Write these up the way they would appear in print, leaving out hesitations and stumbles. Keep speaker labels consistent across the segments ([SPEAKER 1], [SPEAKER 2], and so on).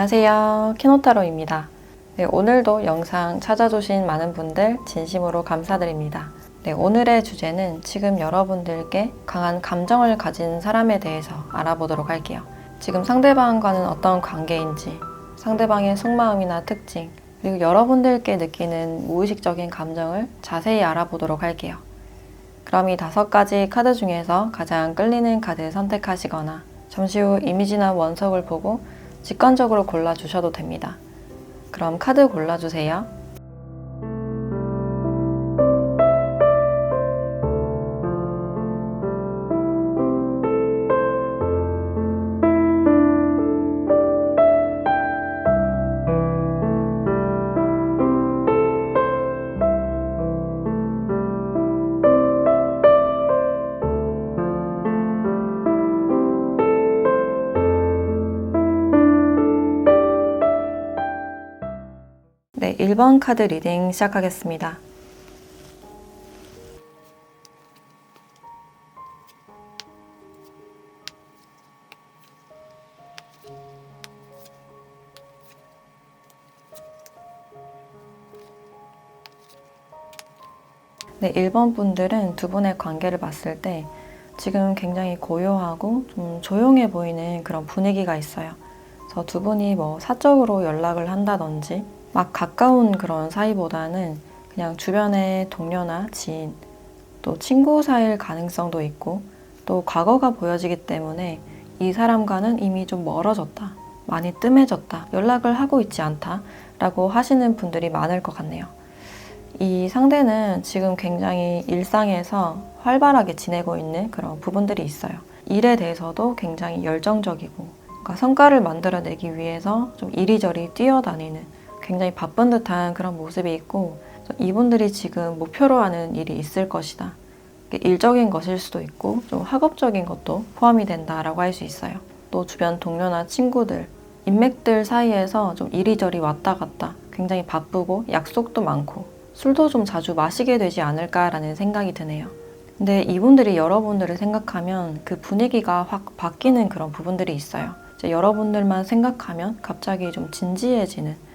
[SPEAKER 1] 안녕하세요. 키노타로입니다. 네, 오늘도 영상 찾아주신 많은 분들 진심으로 감사드립니다. 네, 오늘의 주제는 지금 여러분들께 강한 감정을 가진 사람에 대해서 알아보도록 할게요. 지금 상대방과는 어떤 관계인지, 상대방의 속마음이나 특징, 그리고 여러분들께 느끼는 무의식적인 감정을 자세히 알아보도록 할게요. 그럼 이 5가지 카드 중에서 가장 끌리는 카드 선택하시거나 잠시 후 이미지나 원석을 보고 직관적으로 골라주셔도 됩니다. 그럼 카드 골라주세요. 네, 1번 카드 리딩 시작하겠습니다. 네, 1번 분들은 두 분의 관계를 봤을 때 지금 굉장히 고요하고 좀 조용해 보이는 그런 분위기가 있어요. 그래서 두 분이 사적으로 연락을 한다든지 막 가까운 그런 사이보다는 그냥 주변의 동료나 지인, 또 친구 사이일 가능성도 있고 또 과거가 보여지기 때문에 이 사람과는 이미 좀 멀어졌다, 많이 뜸해졌다, 연락을 하고 있지 않다 라고 하시는 분들이 많을 것 같네요. 이 상대는 지금 굉장히 일상에서 활발하게 지내고 있는 그런 부분들이 있어요. 일에 대해서도 굉장히 열정적이고, 그러니까 성과를 만들어내기 위해서 좀 이리저리 뛰어다니는 굉장히 바쁜 듯한 그런 모습이 있고, 이분들이 지금 목표로 하는 일이 있을 것이다. 일적인 것일 수도 있고 좀 학업적인 것도 포함이 된다라고 할 수 있어요. 또 주변 동료나 친구들, 인맥들 사이에서 좀 이리저리 왔다 갔다 굉장히 바쁘고 약속도 많고 술도 좀 자주 마시게 되지 않을까라는 생각이 드네요. 근데 이분들이 여러분들을 생각하면 그 분위기가 확 바뀌는 그런 부분들이 있어요. 이제 여러분들만 생각하면 갑자기 좀 진지해지는,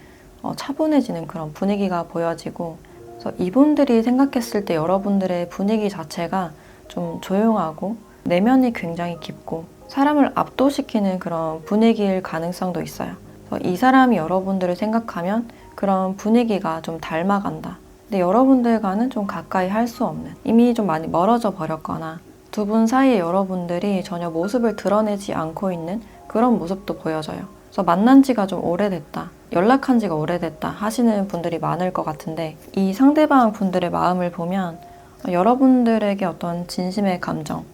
[SPEAKER 1] 차분해지는 그런 분위기가 보여지고, 그래서 이분들이 생각했을 때 여러분들의 분위기 자체가 좀 조용하고 내면이 굉장히 깊고 사람을 압도시키는 그런 분위기일 가능성도 있어요. 그래서 이 사람이 여러분들을 생각하면 그런 분위기가 좀 닮아간다. 근데 여러분들과는 좀 가까이 할 수 없는, 이미 좀 많이 멀어져 버렸거나 두 분 사이에 여러분들이 전혀 모습을 드러내지 않고 있는 그런 모습도 보여져요. 그래서 만난 지가 좀 오래됐다, 연락한 지가 오래됐다 하시는 분들이 많을 것 같은데, 이 상대방 분들의 마음을 보면 여러분들에게 어떤 진심의 감정,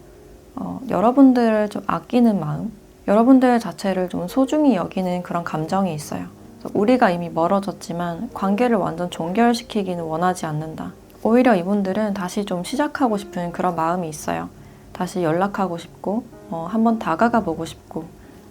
[SPEAKER 1] 여러분들을 좀 아끼는 마음, 여러분들 자체를 좀 소중히 여기는 그런 감정이 있어요. 우리가 이미 멀어졌지만 관계를 완전 종결시키기는 원하지 않는다. 오히려 이분들은 다시 좀 시작하고 싶은 그런 마음이 있어요. 다시 연락하고 싶고 한번 다가가 보고 싶고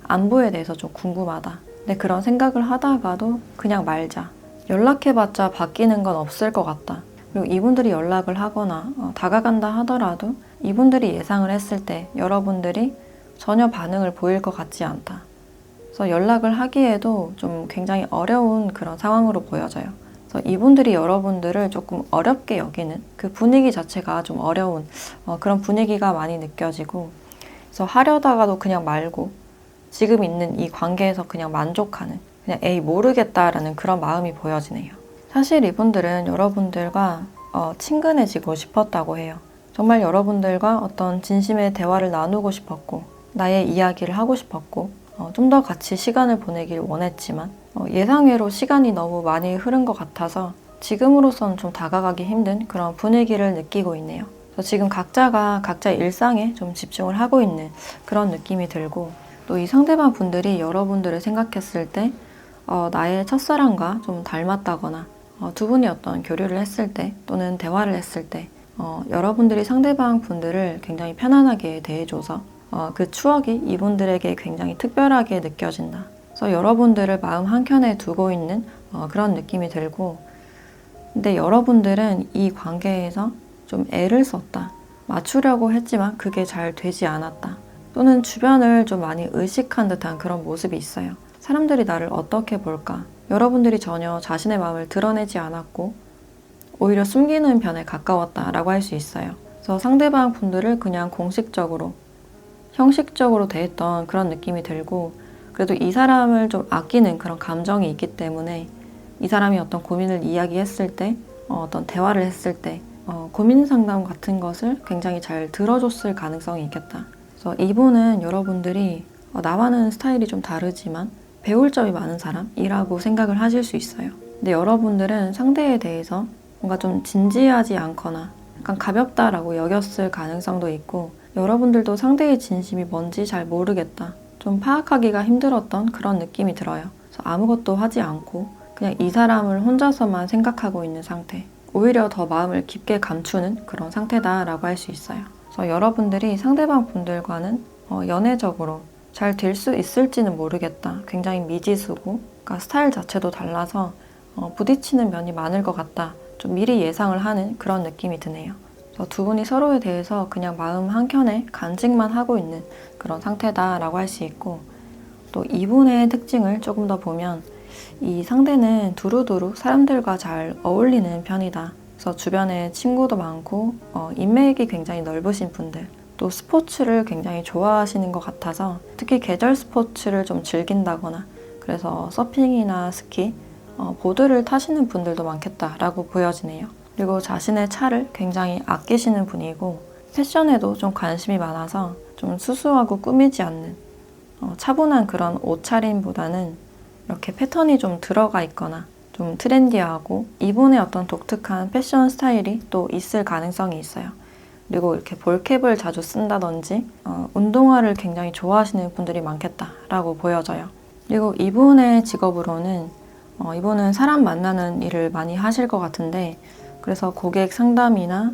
[SPEAKER 1] 안부에 대해서 좀 궁금하다. 근데 그런 생각을 하다가도 그냥 말자, 연락해봤자 바뀌는 건 없을 것 같다. 그리고 이분들이 연락을 하거나 다가간다 하더라도 이분들이 예상을 했을 때 여러분들이 전혀 반응을 보일 것 같지 않다. 그래서 연락을 하기에도 좀 굉장히 어려운 그런 상황으로 보여져요. 그래서 이분들이 여러분들을 조금 어렵게 여기는 그 분위기 자체가 좀 어려운 그런 분위기가 많이 느껴지고, 그래서 하려다가도 그냥 말고 지금 있는 이 관계에서 그냥 만족하는, 그냥 에이 모르겠다라는 그런 마음이 보여지네요. 사실 이분들은 여러분들과 친근해지고 싶었다고 해요. 정말 여러분들과 어떤 진심의 대화를 나누고 싶었고 나의 이야기를 하고 싶었고 좀 더 같이 시간을 보내길 원했지만 예상외로 시간이 너무 많이 흐른 것 같아서 지금으로선 좀 다가가기 힘든 그런 분위기를 느끼고 있네요. 그래서 지금 각자가 각자의 일상에 좀 집중을 하고 있는 그런 느낌이 들고, 또 이 상대방 분들이 여러분들을 생각했을 때 나의 첫사랑과 좀 닮았다거나 두 분이 어떤 교류를 했을 때 또는 대화를 했을 때 여러분들이 상대방 분들을 굉장히 편안하게 대해줘서 그 추억이 이분들에게 굉장히 특별하게 느껴진다. 그래서 여러분들을 마음 한켠에 두고 있는 그런 느낌이 들고, 근데 여러분들은 이 관계에서 좀 애를 썼다. 맞추려고 했지만 그게 잘 되지 않았다. 또는 주변을 좀 많이 의식한 듯한 그런 모습이 있어요. 사람들이 나를 어떻게 볼까? 여러분들이 전혀 자신의 마음을 드러내지 않았고 오히려 숨기는 편에 가까웠다라고 할 수 있어요. 그래서 상대방 분들을 그냥 공식적으로, 형식적으로 대했던 그런 느낌이 들고, 그래도 이 사람을 좀 아끼는 그런 감정이 있기 때문에 이 사람이 어떤 고민을 이야기했을 때, 어떤 대화를 했을 때 고민 상담 같은 것을 굉장히 잘 들어줬을 가능성이 있겠다. 그래서 이분은 여러분들이 나와는 스타일이 좀 다르지만 배울 점이 많은 사람이라고 생각을 하실 수 있어요. 근데 여러분들은 상대에 대해서 뭔가 좀 진지하지 않거나 약간 가볍다라고 여겼을 가능성도 있고, 여러분들도 상대의 진심이 뭔지 잘 모르겠다, 좀 파악하기가 힘들었던 그런 느낌이 들어요. 그래서 아무것도 하지 않고 그냥 이 사람을 혼자서만 생각하고 있는 상태, 오히려 더 마음을 깊게 감추는 그런 상태다라고 할 수 있어요. 그래서 여러분들이 상대방 분들과는 연애적으로 잘 될 수 있을지는 모르겠다, 굉장히 미지수고, 그러니까 스타일 자체도 달라서 부딪히는 면이 많을 것 같다, 좀 미리 예상을 하는 그런 느낌이 드네요. 그래서 두 분이 서로에 대해서 그냥 마음 한켠에 간직만 하고 있는 그런 상태다라고 할 수 있고, 또 이분의 특징을 조금 더 보면 이 상대는 두루두루 사람들과 잘 어울리는 편이다. 그래서 주변에 친구도 많고 인맥이 굉장히 넓으신 분들, 또 스포츠를 굉장히 좋아하시는 것 같아서 특히 계절 스포츠를 좀 즐긴다거나, 그래서 서핑이나 스키, 보드를 타시는 분들도 많겠다라고 보여지네요. 그리고 자신의 차를 굉장히 아끼시는 분이고, 패션에도 좀 관심이 많아서 좀 수수하고 꾸미지 않는 차분한 그런 옷차림보다는 이렇게 패턴이 좀 들어가 있거나 좀 트렌디하고 이분의 어떤 독특한 패션 스타일이 또 있을 가능성이 있어요. 그리고 이렇게 볼캡을 자주 쓴다든지 운동화를 굉장히 좋아하시는 분들이 많겠다라고 보여져요. 그리고 이분의 직업으로는 이분은 사람 만나는 일을 많이 하실 것 같은데, 그래서 고객 상담이나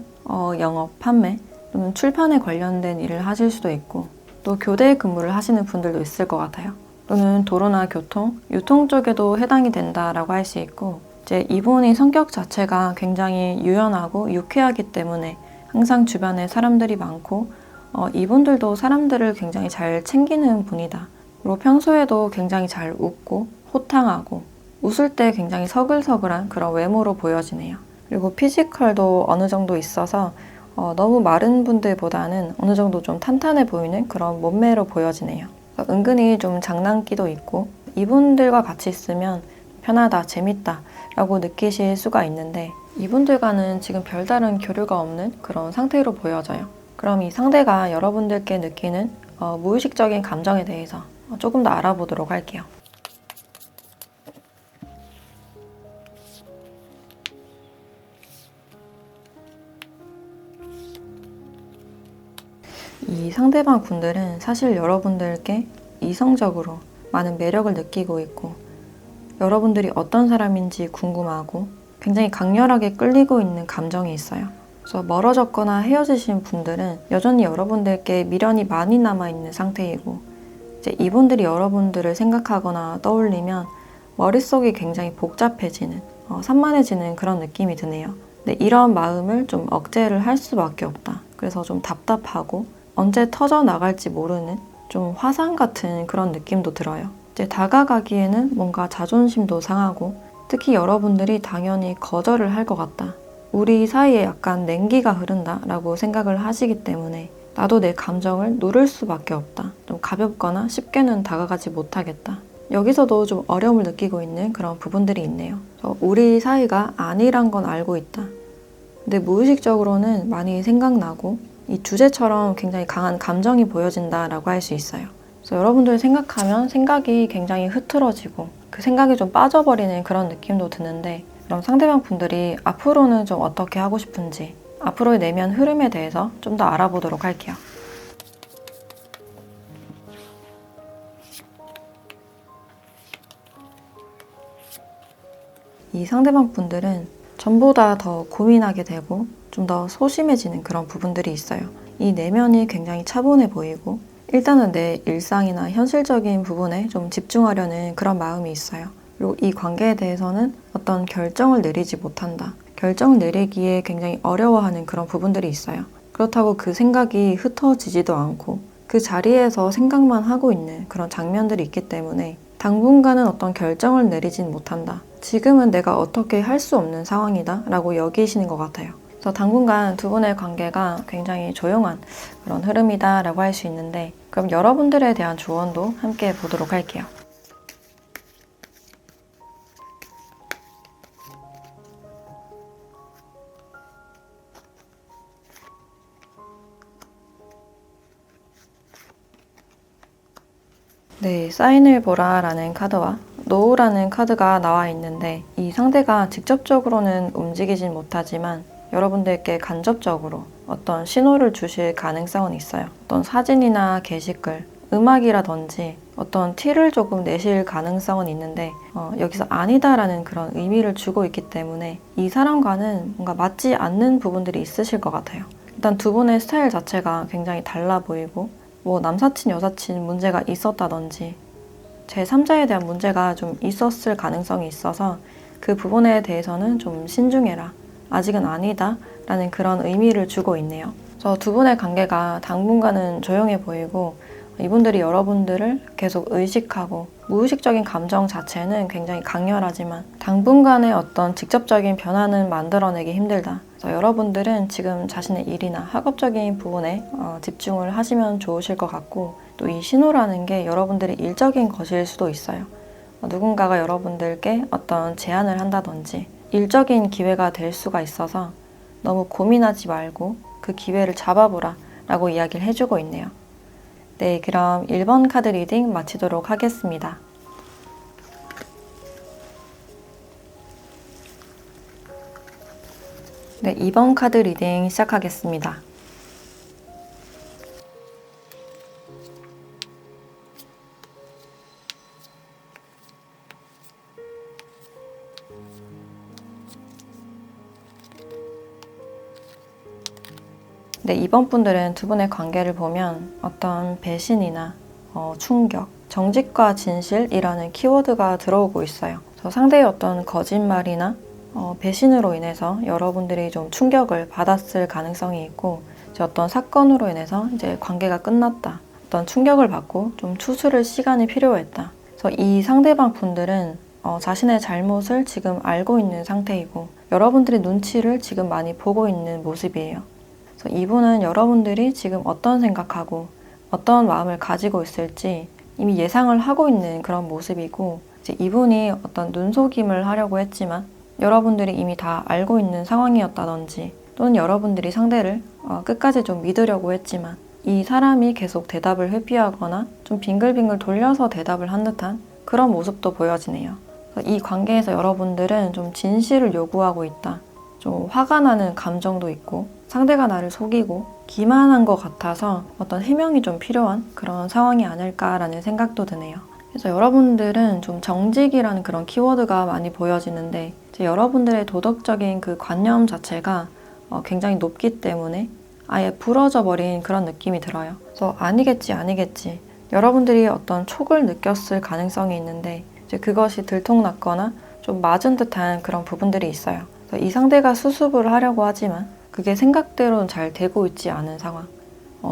[SPEAKER 1] 영업, 판매 또는 출판에 관련된 일을 하실 수도 있고, 또 교대 근무를 하시는 분들도 있을 것 같아요. 또는 도로나 교통, 유통 쪽에도 해당이 된다라고 할 수 있고, 이제 이분이 성격 자체가 굉장히 유연하고 유쾌하기 때문에 항상 주변에 사람들이 많고 이분들도 사람들을 굉장히 잘 챙기는 분이다. 그리고 평소에도 굉장히 잘 웃고 호탕하고 웃을 때 굉장히 서글서글한 그런 외모로 보여지네요. 그리고 피지컬도 어느 정도 있어서 너무 마른 분들보다는 어느 정도 좀 탄탄해 보이는 그런 몸매로 보여지네요. 은근히 좀 장난기도 있고 이분들과 같이 있으면 편하다, 재밌다 라고 느끼실 수가 있는데, 이분들과는 지금 별다른 교류가 없는 그런 상태로 보여져요. 그럼 이 상대가 여러분들께 느끼는 무의식적인 감정에 대해서 조금 더 알아보도록 할게요. 이 상대방 분들은 사실 여러분들께 이성적으로 많은 매력을 느끼고 있고, 여러분들이 어떤 사람인지 궁금하고 굉장히 강렬하게 끌리고 있는 감정이 있어요. 그래서 멀어졌거나 헤어지신 분들은 여전히 여러분들께 미련이 많이 남아있는 상태이고, 이제 이분들이 여러분들을 생각하거나 떠올리면 머릿속이 굉장히 복잡해지는, 산만해지는 그런 느낌이 드네요. 근데 이런 마음을 좀 억제를 할 수밖에 없다. 그래서 좀 답답하고 언제 터져 나갈지 모르는 좀 화상 같은 그런 느낌도 들어요. 이제 다가가기에는 뭔가 자존심도 상하고, 특히 여러분들이 당연히 거절을 할 것 같다, 우리 사이에 약간 냉기가 흐른다라고 생각을 하시기 때문에 나도 내 감정을 누를 수밖에 없다, 좀 가볍거나 쉽게는 다가가지 못하겠다, 여기서도 좀 어려움을 느끼고 있는 그런 부분들이 있네요. 우리 사이가 아니란 건 알고 있다, 근데 무의식적으로는 많이 생각나고 이 주제처럼 굉장히 강한 감정이 보여진다라고 할 수 있어요. 그래서 여러분들 생각하면 생각이 굉장히 흐트러지고 그 생각이 좀 빠져버리는 그런 느낌도 드는데, 그럼 상대방 분들이 앞으로는 좀 어떻게 하고 싶은지, 앞으로의 내면 흐름에 대해서 좀 더 알아보도록 할게요. 이 상대방 분들은 전보다 더 고민하게 되고 좀 더 소심해지는 그런 부분들이 있어요. 이 내면이 굉장히 차분해 보이고, 일단은 내 일상이나 현실적인 부분에 좀 집중하려는 그런 마음이 있어요. 그리고 이 관계에 대해서는 어떤 결정을 내리지 못한다, 결정을 내리기에 굉장히 어려워하는 그런 부분들이 있어요. 그렇다고 그 생각이 흩어지지도 않고 그 자리에서 생각만 하고 있는 그런 장면들이 있기 때문에 당분간은 어떤 결정을 내리진 못한다. 지금은 내가 어떻게 할 수 없는 상황이다 라고 여기시는 것 같아요. 그래서 당분간 두 분의 관계가 굉장히 조용한 그런 흐름이다 라고 할 수 있는데, 그럼 여러분들에 대한 조언도 함께 보도록 할게요. 네, 사인을 보라 라는 카드와 노우라는 카드가 나와 있는데, 이 상대가 직접적으로는 움직이진 못하지만 여러분들께 간접적으로 어떤 신호를 주실 가능성은 있어요. 어떤 사진이나 게시글, 음악이라든지 어떤 티를 조금 내실 가능성은 있는데, 여기서 아니다라는 그런 의미를 주고 있기 때문에 이 사람과는 뭔가 맞지 않는 부분들이 있으실 것 같아요. 일단 두 분의 스타일 자체가 굉장히 달라 보이고, 뭐 남사친, 여사친 문제가 있었다든지 제3자에 대한 문제가 좀 있었을 가능성이 있어서 그 부분에 대해서는 좀 신중해라, 아직은 아니다 라는 그런 의미를 주고 있네요. 그래서 두 분의 관계가 당분간은 조용해 보이고, 이분들이 여러분들을 계속 의식하고 무의식적인 감정 자체는 굉장히 강렬하지만 당분간의 어떤 직접적인 변화는 만들어내기 힘들다. 그래서 여러분들은 지금 자신의 일이나 학업적인 부분에 집중을 하시면 좋으실 것 같고, 또 이 신호라는 게 여러분들의 일적인 것일 수도 있어요. 누군가가 여러분들께 어떤 제안을 한다든지 일적인 기회가 될 수가 있어서 너무 고민하지 말고 그 기회를 잡아보라 라고 이야기를 해주고 있네요. 네, 그럼 1번 카드 리딩 마치도록 하겠습니다. 네, 2번 카드 리딩 시작하겠습니다. 네, 이번 분들은 두 분의 관계를 보면 어떤 배신이나 충격, 정직과 진실이라는 키워드가 들어오고 있어요. 그래서 상대의 어떤 거짓말이나 배신으로 인해서 여러분들이 좀 충격을 받았을 가능성이 있고, 이제 어떤 사건으로 인해서 이제 관계가 끝났다, 어떤 충격을 받고 좀 추스를 시간이 필요했다. 그래서 이 상대방 분들은 자신의 잘못을 지금 알고 있는 상태이고, 여러분들의 눈치를 지금 많이 보고 있는 모습이에요. 그래서 이분은 여러분들이 지금 어떤 생각하고 어떤 마음을 가지고 있을지 이미 예상을 하고 있는 그런 모습이고, 이제 이분이 어떤 눈속임을 하려고 했지만 여러분들이 이미 다 알고 있는 상황이었다든지, 또는 여러분들이 상대를 끝까지 좀 믿으려고 했지만 이 사람이 계속 대답을 회피하거나 좀 빙글빙글 돌려서 대답을 한 듯한 그런 모습도 보여지네요. 이 관계에서 여러분들은 좀 진실을 요구하고 있다. 좀 화가 나는 감정도 있고, 상대가 나를 속이고 기만한 것 같아서 어떤 해명이 좀 필요한 그런 상황이 아닐까라는 생각도 드네요. 그래서 여러분들은 좀 정직이라는 그런 키워드가 많이 보여지는데, 여러분들의 도덕적인 그 관념 자체가 굉장히 높기 때문에 아예 부러져 버린 그런 느낌이 들어요. 그래서 아니겠지 여러분들이 어떤 촉을 느꼈을 가능성이 있는데, 이제 그것이 들통났거나 좀 맞은 듯한 그런 부분들이 있어요. 그래서 이 상대가 수습을 하려고 하지만 그게 생각대로는 잘 되고 있지 않은 상황,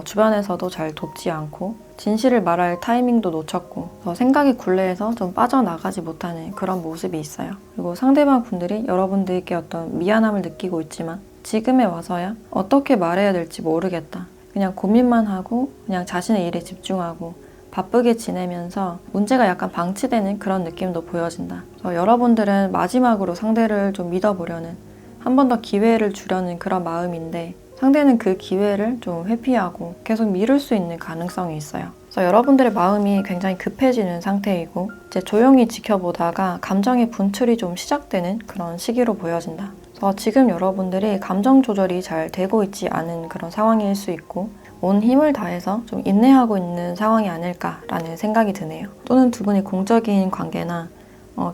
[SPEAKER 1] 주변에서도 잘 돕지 않고 진실을 말할 타이밍도 놓쳤고, 생각이 굴레에서 좀 빠져나가지 못하는 그런 모습이 있어요. 그리고 상대방 분들이 여러분들께 어떤 미안함을 느끼고 있지만 지금에 와서야 어떻게 말해야 될지 모르겠다, 그냥 고민만 하고 그냥 자신의 일에 집중하고 바쁘게 지내면서 문제가 약간 방치되는 그런 느낌도 보여진다. 그래서 여러분들은 마지막으로 상대를 좀 믿어보려는, 한 번 더 기회를 주려는 그런 마음인데, 상대는 그 기회를 좀 회피하고 계속 미룰 수 있는 가능성이 있어요. 그래서 여러분들의 마음이 굉장히 급해지는 상태이고, 이제 조용히 지켜보다가 감정의 분출이 좀 시작되는 그런 시기로 보여진다. 그래서 지금 여러분들이 감정 조절이 잘 되고 있지 않은 그런 상황일 수 있고, 온 힘을 다해서 좀 인내하고 있는 상황이 아닐까라는 생각이 드네요. 또는 두 분이 공적인 관계나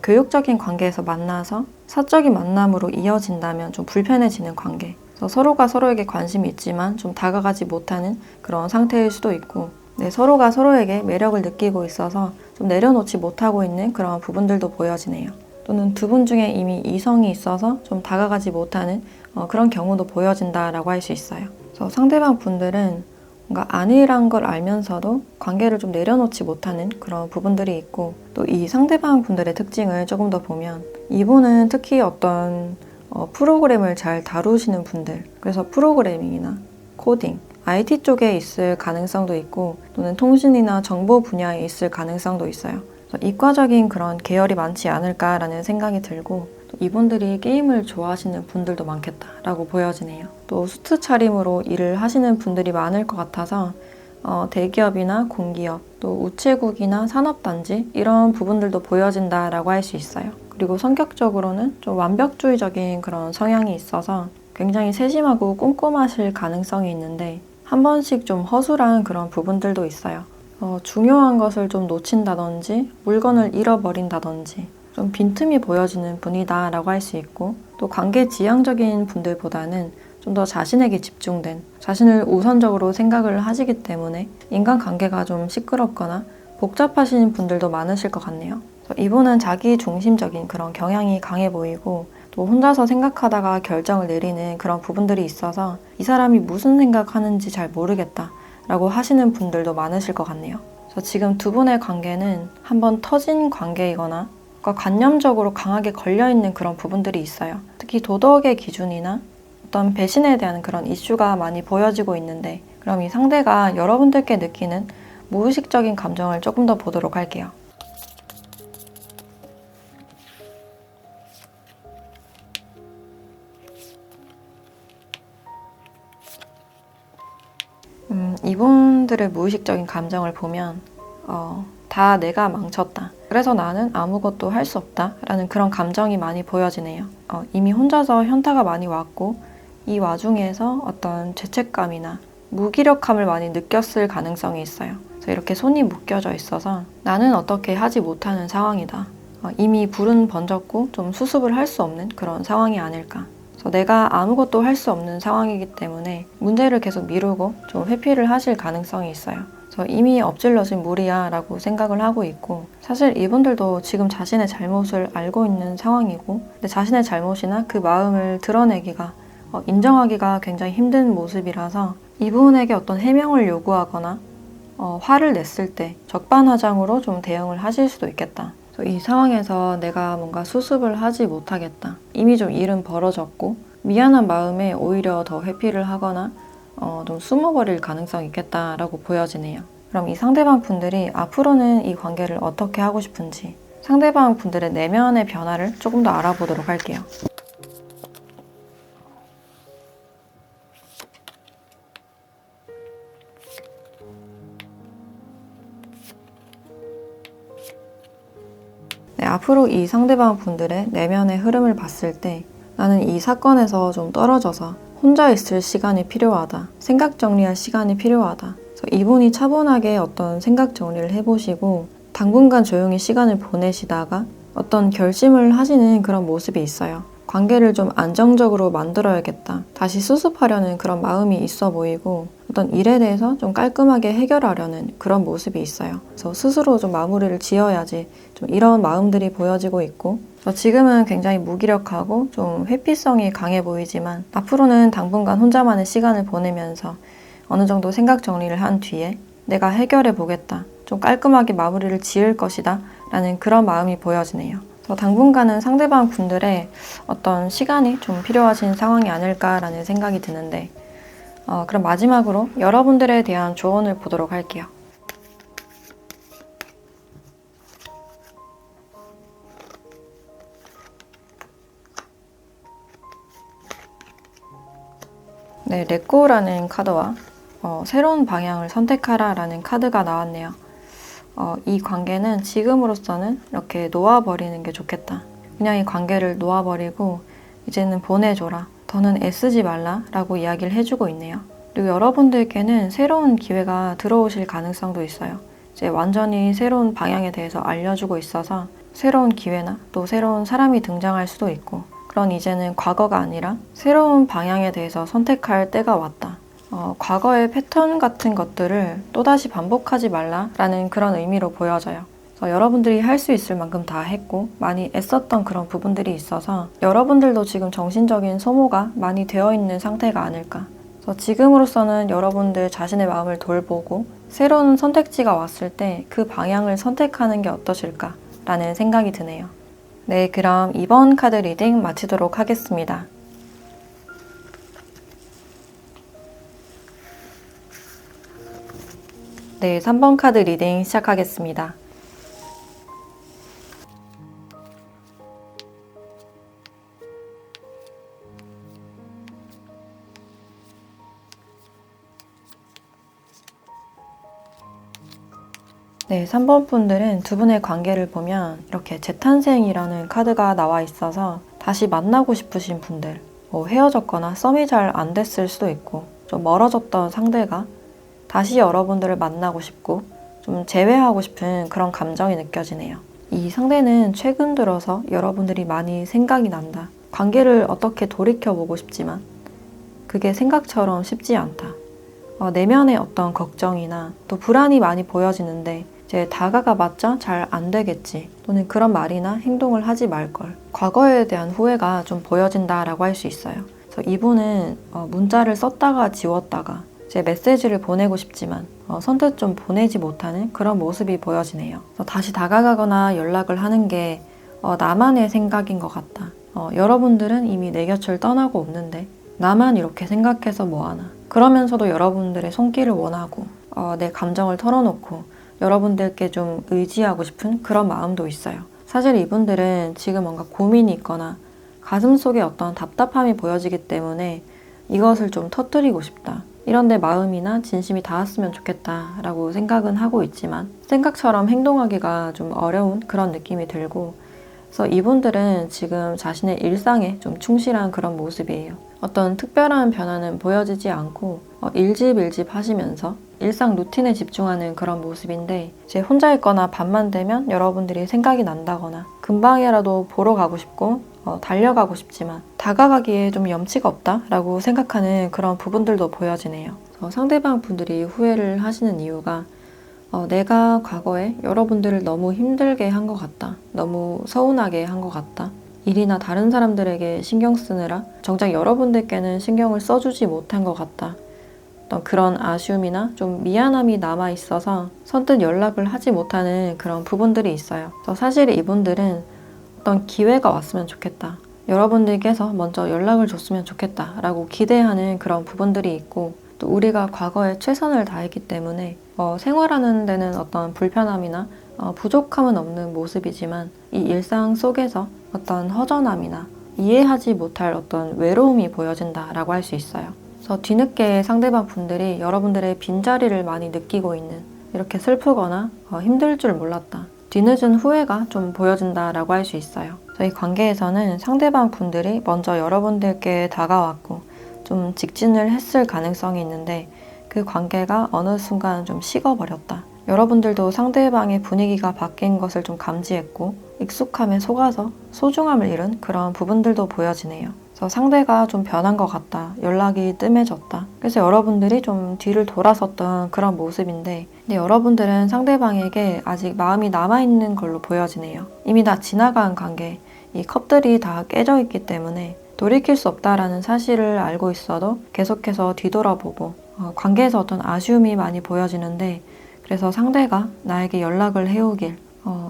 [SPEAKER 1] 교육적인 관계에서 만나서 사적인 만남으로 이어진다면 좀 불편해지는 관계, 그래서 서로가 서로에게 관심이 있지만 좀 다가가지 못하는 그런 상태일 수도 있고, 서로가 서로에게 매력을 느끼고 있어서 좀 내려놓지 못하고 있는 그런 부분들도 보여지네요. 또는 두 분 중에 이미 이성이 있어서 좀 다가가지 못하는 그런 경우도 보여진다라고 할 수 있어요. 그래서 상대방 분들은 뭔가 아니란 걸 알면서도 관계를 좀 내려놓지 못하는 그런 부분들이 있고, 또 이 상대방 분들의 특징을 조금 더 보면 이분은 특히 어떤 프로그램을 잘 다루시는 분들, 그래서 프로그래밍이나 코딩, IT 쪽에 있을 가능성도 있고 또는 통신이나 정보 분야에 있을 가능성도 있어요. 그래서 이과적인 그런 계열이 많지 않을까라는 생각이 들고, 또 이분들이 게임을 좋아하시는 분들도 많겠다라고 보여지네요. 또 수트 차림으로 일을 하시는 분들이 많을 것 같아서 대기업이나 공기업, 또 우체국이나 산업단지 이런 부분들도 보여진다라고 할 수 있어요. 그리고 성격적으로는 좀 완벽주의적인 그런 성향이 있어서 굉장히 세심하고 꼼꼼하실 가능성이 있는데 한 번씩 좀 허술한 그런 부분들도 있어요. 중요한 것을 좀 놓친다든지 물건을 잃어버린다든지 좀 빈틈이 보여지는 분이다라고 할 수 있고, 또 관계 지향적인 분들보다는 좀 더 자신에게 집중된, 자신을 우선적으로 생각을 하시기 때문에 인간관계가 좀 시끄럽거나 복잡하신 분들도 많으실 것 같네요. 이분은 자기 중심적인 그런 경향이 강해 보이고, 또 혼자서 생각하다가 결정을 내리는 그런 부분들이 있어서 이 사람이 무슨 생각하는지 잘 모르겠다 라고 하시는 분들도 많으실 것 같네요. 그래서 지금 두 분의 관계는 한번 터진 관계이거나 관념적으로 강하게 걸려있는 그런 부분들이 있어요. 특히 도덕의 기준이나 어떤 배신에 대한 그런 이슈가 많이 보여지고 있는데, 그럼 이 상대가 여러분들께 느끼는 무의식적인 감정을 조금 더 보도록 할게요. 이분들의 무의식적인 감정을 보면 다 내가 망쳤다. 그래서 나는 아무것도 할 수 없다. 라는 그런 감정이 많이 보여지네요. 이미 혼자서 현타가 많이 왔고 이 와중에서 어떤 죄책감이나 무기력함을 많이 느꼈을 가능성이 있어요. 그래서 이렇게 손이 묶여져 있어서 나는 어떻게 하지 못하는 상황이다. 이미 불은 번졌고 좀 수습을 할 수 없는 그런 상황이 아닐까. 그래서 내가 아무것도 할 수 없는 상황이기 때문에 문제를 계속 미루고 좀 회피를 하실 가능성이 있어요. 그래서 이미 엎질러진 물이야 라고 생각을 하고 있고, 사실 이분들도 지금 자신의 잘못을 알고 있는 상황이고, 근데 자신의 잘못이나 그 마음을 드러내기가 인정하기가 굉장히 힘든 모습이라서 이분에게 어떤 해명을 요구하거나 화를 냈을 때 적반하장으로 좀 대응을 하실 수도 있겠다. 이 상황에서 내가 뭔가 수습을 하지 못하겠다. 이미 좀 일은 벌어졌고 미안한 마음에 오히려 더 회피를 하거나 좀 숨어버릴 가능성이 있겠다라고 보여지네요. 그럼 이 상대방 분들이 앞으로는 이 관계를 어떻게 하고 싶은지, 상대방 분들의 내면의 변화를 조금 더 알아보도록 할게요. 네, 앞으로 이 상대방 분들의 내면의 흐름을 봤을 때 나는 이 사건에서 좀 떨어져서 혼자 있을 시간이 필요하다. 생각 정리할 시간이 필요하다. 그래서 이분이 차분하게 어떤 생각 정리를 해보시고 당분간 조용히 시간을 보내시다가 어떤 결심을 하시는 그런 모습이 있어요. 관계를 좀 안정적으로 만들어야겠다. 다시 수습하려는 그런 마음이 있어 보이고 어떤 일에 대해서 좀 깔끔하게 해결하려는 그런 모습이 있어요. 그래서 스스로 좀 마무리를 지어야지 좀 이런 마음들이 보여지고 있고, 지금은 굉장히 무기력하고 좀 회피성이 강해 보이지만 앞으로는 당분간 혼자만의 시간을 보내면서 어느 정도 생각 정리를 한 뒤에 내가 해결해 보겠다. 좀 깔끔하게 마무리를 지을 것이다. 라는 그런 마음이 보여지네요. 당분간은 상대방 분들의 어떤 시간이 좀 필요하신 상황이 아닐까라는 생각이 드는데, 그럼 마지막으로 여러분들에 대한 조언을 보도록 할게요. 네, 렛고라는 카드와 새로운 방향을 선택하라 라는 카드가 나왔네요. 이 관계는 지금으로서는 이렇게 놓아버리는 게 좋겠다. 그냥 이 관계를 놓아버리고 이제는 보내줘라. 더는 애쓰지 말라 라고 이야기를 해주고 있네요. 그리고 여러분들께는 새로운 기회가 들어오실 가능성도 있어요. 이제 완전히 새로운 방향에 대해서 알려주고 있어서 새로운 기회나 또 새로운 사람이 등장할 수도 있고, 그런 이제는 과거가 아니라 새로운 방향에 대해서 선택할 때가 왔다. 과거의 패턴 같은 것들을 또다시 반복하지 말라라는 그런 의미로 보여져요. 그래서 여러분들이 할 수 있을 만큼 다 했고 많이 애썼던 그런 부분들이 있어서 여러분들도 지금 정신적인 소모가 많이 되어 있는 상태가 아닐까. 그래서 지금으로서는 여러분들 자신의 마음을 돌보고 새로운 선택지가 왔을 때 그 방향을 선택하는 게 어떠실까라는 생각이 드네요. 네, 그럼 이번 카드 리딩 마치도록 하겠습니다. 네, 3번 카드 리딩 시작하겠습니다. 네, 3번 분들은 두 분의 관계를 보면 이렇게 재탄생이라는 카드가 나와 있어서 다시 만나고 싶으신 분들, 헤어졌거나 썸이 잘 안 됐을 수도 있고 좀 멀어졌던 상대가 다시 여러분들을 만나고 싶고 좀 재회하고 싶은 그런 감정이 느껴지네요. 이 상대는 최근 들어서 여러분들이 많이 생각이 난다. 관계를 어떻게 돌이켜보고 싶지만 그게 생각처럼 쉽지 않다. 내면의 어떤 걱정이나 또 불안이 많이 보여지는데 이제 다가가봤자 잘 안 되겠지, 또는 그런 말이나 행동을 하지 말걸, 과거에 대한 후회가 좀 보여진다라고 할 수 있어요. 그래서 이분은 문자를 썼다가 지웠다가 제 메시지를 보내고 싶지만 선뜻 좀 보내지 못하는 그런 모습이 보여지네요. 다시 다가가거나 연락을 하는 게 나만의 생각인 것 같다. 여러분들은 이미 내 곁을 떠나고 없는데 나만 이렇게 생각해서 뭐하나. 그러면서도 여러분들의 손길을 원하고 내 감정을 털어놓고 여러분들께 좀 의지하고 싶은 그런 마음도 있어요. 사실 이분들은 지금 뭔가 고민이 있거나 가슴속에 어떤 답답함이 보여지기 때문에 이것을 좀 터뜨리고 싶다, 이런 데 마음이나 진심이 닿았으면 좋겠다라고 생각은 하고 있지만 생각처럼 행동하기가 좀 어려운 그런 느낌이 들고, 그래서 이분들은 지금 자신의 일상에 좀 충실한 그런 모습이에요. 어떤 특별한 변화는 보여지지 않고 일집 하시면서 일상 루틴에 집중하는 그런 모습인데, 이제 혼자 있거나 밤만 되면 여러분들이 생각이 난다거나 금방이라도 보러 가고 싶고 달려가고 싶지만 다가가기에 좀 염치가 없다라고 생각하는 그런 부분들도 보여지네요. 상대방 분들이 후회를 하시는 이유가 내가 과거에 여러분들을 너무 힘들게 한 것 같다, 너무 서운하게 한 것 같다, 일이나 다른 사람들에게 신경 쓰느라 정작 여러분들께는 신경을 써주지 못한 것 같다, 어떤 그런 아쉬움이나 좀 미안함이 남아 있어서 선뜻 연락을 하지 못하는 그런 부분들이 있어요. 사실 이분들은 어떤 기회가 왔으면 좋겠다, 여러분들께서 먼저 연락을 줬으면 좋겠다 라고 기대하는 그런 부분들이 있고, 또 우리가 과거에 최선을 다했기 때문에 생활하는 데는 어떤 불편함이나 부족함은 없는 모습이지만 이 일상 속에서 어떤 허전함이나 이해하지 못할 어떤 외로움이 보여진다라고 할 수 있어요. 그래서 뒤늦게 상대방 분들이 여러분들의 빈자리를 많이 느끼고 있는, 이렇게 슬프거나 힘들 줄 몰랐다, 뒤늦은 후회가 좀 보여진다라고 할 수 있어요. 저희 관계에서는 상대방 분들이 먼저 여러분들께 다가왔고 좀 직진을 했을 가능성이 있는데 그 관계가 어느 순간 좀 식어버렸다. 여러분들도 상대방의 분위기가 바뀐 것을 좀 감지했고 익숙함에 속아서 소중함을 잃은 그런 부분들도 보여지네요. 그래서 상대가 좀 변한 것 같다, 연락이 뜸해졌다, 그래서 여러분들이 좀 뒤를 돌아섰던 그런 모습인데, 근데 여러분들은 상대방에게 아직 마음이 남아있는 걸로 보여지네요. 이미 다 지나간 관계, 이 컵들이 다 깨져 있기 때문에 돌이킬 수 없다라는 사실을 알고 있어도 계속해서 뒤돌아보고 관계에서 어떤 아쉬움이 많이 보여지는데, 그래서 상대가 나에게 연락을 해오길,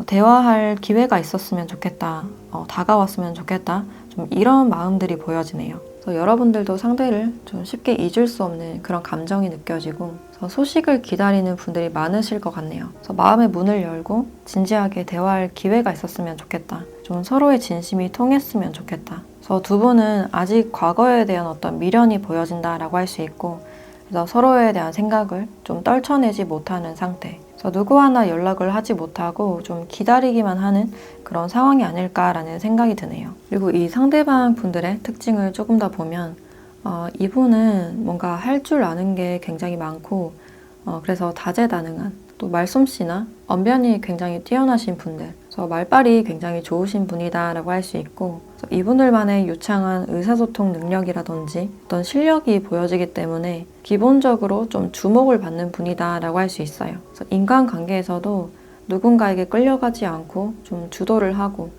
[SPEAKER 1] 대화할 기회가 있었으면 좋겠다, 다가왔으면 좋겠다, 좀 이런 마음들이 보여지네요. 그래서 여러분들도 상대를 좀 쉽게 잊을 수 없는 그런 감정이 느껴지고, 소식을 기다리는 분들이 많으실 것 같네요. 그래서 마음의 문을 열고 진지하게 대화할 기회가 있었으면 좋겠다, 좀 서로의 진심이 통했으면 좋겠다. 그래서 두 분은 아직 과거에 대한 어떤 미련이 보여진다라고 할 수 있고, 그래서 서로에 대한 생각을 좀 떨쳐내지 못하는 상태, 그래서 누구 하나 연락을 하지 못하고 좀 기다리기만 하는 그런 상황이 아닐까라는 생각이 드네요. 그리고 이 상대방 분들의 특징을 조금 더 보면 이분은 뭔가 할 줄 아는 게 굉장히 많고 그래서 다재다능한, 또 말솜씨나 언변이 굉장히 뛰어나신 분들, 그래서 말빨이 굉장히 좋으신 분이다라고 할 수 있고, 이분들만의 유창한 의사소통 능력이라든지 어떤 실력이 보여지기 때문에 기본적으로 좀 주목을 받는 분이다라고 할 수 있어요. 그래서 인간관계에서도 누군가에게 끌려가지 않고 좀 주도를 하고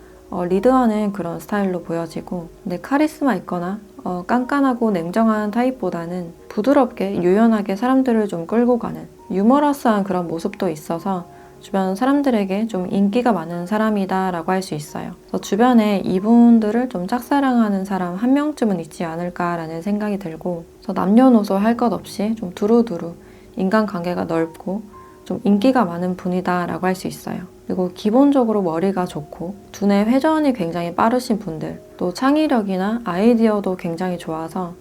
[SPEAKER 1] 리드하는 그런 스타일로 보여지고, 근데 카리스마 있거나 깐깐하고 냉정한 타입보다는 부드럽게 유연하게 사람들을 좀 끌고 가는 유머러스한 그런 모습도 있어서 주변 사람들에게 좀 인기가 많은 사람이다 라고 할 수 있어요. 그래서 주변에 이분들을 좀 짝사랑하는 사람 한 명쯤은 있지 않을까라는 생각이 들고, 그래서 남녀노소 할 것 없이 좀 두루두루 인간관계가 넓고 좀 인기가 많은 분이다 라고 할 수 있어요. 그리고 기본적으로 머리가 좋고 두뇌 회전이 굉장히 빠르신 분들, 또 창의력이나 아이디어도 굉장히 좋아서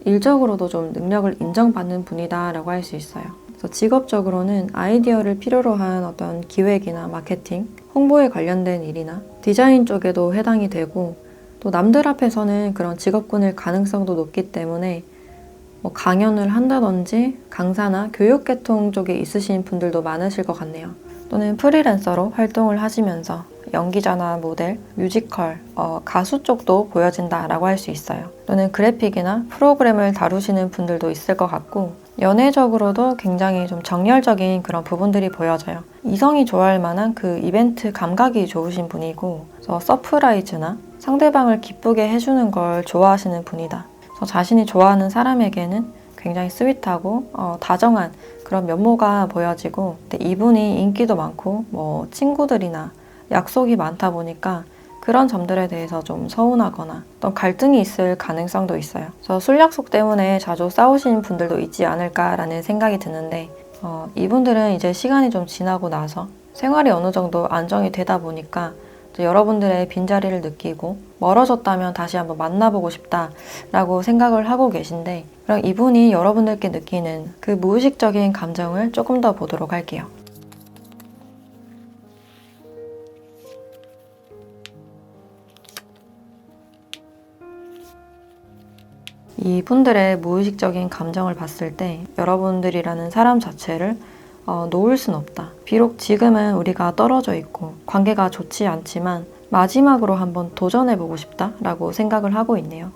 [SPEAKER 1] 일적으로도 좀 능력을 인정받는 분이다 라고 할 수 있어요. 그래서 직업적으로는 아이디어를 필요로 한 어떤 기획이나 마케팅, 홍보에 관련된 일이나 디자인 쪽에도 해당이 되고, 또 남들 앞에서는 그런 직업 꾸릴 가능성도 높기 때문에 강연을 한다든지 강사나 교육 계통 쪽에 있으신 분들도 많으실 것 같네요. 또는 프리랜서로 활동을 하시면서 연기자나 모델, 뮤지컬, 가수 쪽도 보여진다라고 할 수 있어요. 또는 그래픽이나 프로그램을 다루시는 분들도 있을 것 같고, 연애적으로도 굉장히 좀 정열적인 그런 부분들이 보여져요. 이성이 좋아할 만한 그 이벤트 감각이 좋으신 분이고, 그래서 서프라이즈나 상대방을 기쁘게 해주는 걸 좋아하시는 분이다. 그래서 자신이 좋아하는 사람에게는 굉장히 스윗하고 다정한 그런 면모가 보여지고, 근데 이분이 인기도 많고 친구들이나 약속이 많다 보니까 그런 점들에 대해서 좀 서운하거나 어떤 갈등이 있을 가능성도 있어요. 그래서 술 약속 때문에 자주 싸우시는 분들도 있지 않을까라는 생각이 드는데, 이분들은 이제 시간이 좀 지나고 나서 생활이 어느 정도 안정이 되다 보니까 여러분들의 빈자리를 느끼고 멀어졌다면 다시 한번 만나보고 싶다라고 생각을 하고 계신데, 그럼 이분이 여러분들께 느끼는 그 무의식적인 감정을 조금 더 보도록 할게요. 이분들의 무의식적인 감정을 봤을 때 여러분들이라는 사람 자체를 놓을 순 없다. 비록 지금은 우리가 떨어져 있고 관계가 좋지 않지만 마지막으로 한번 도전해보고 싶다라고 생각을 하고 있네요.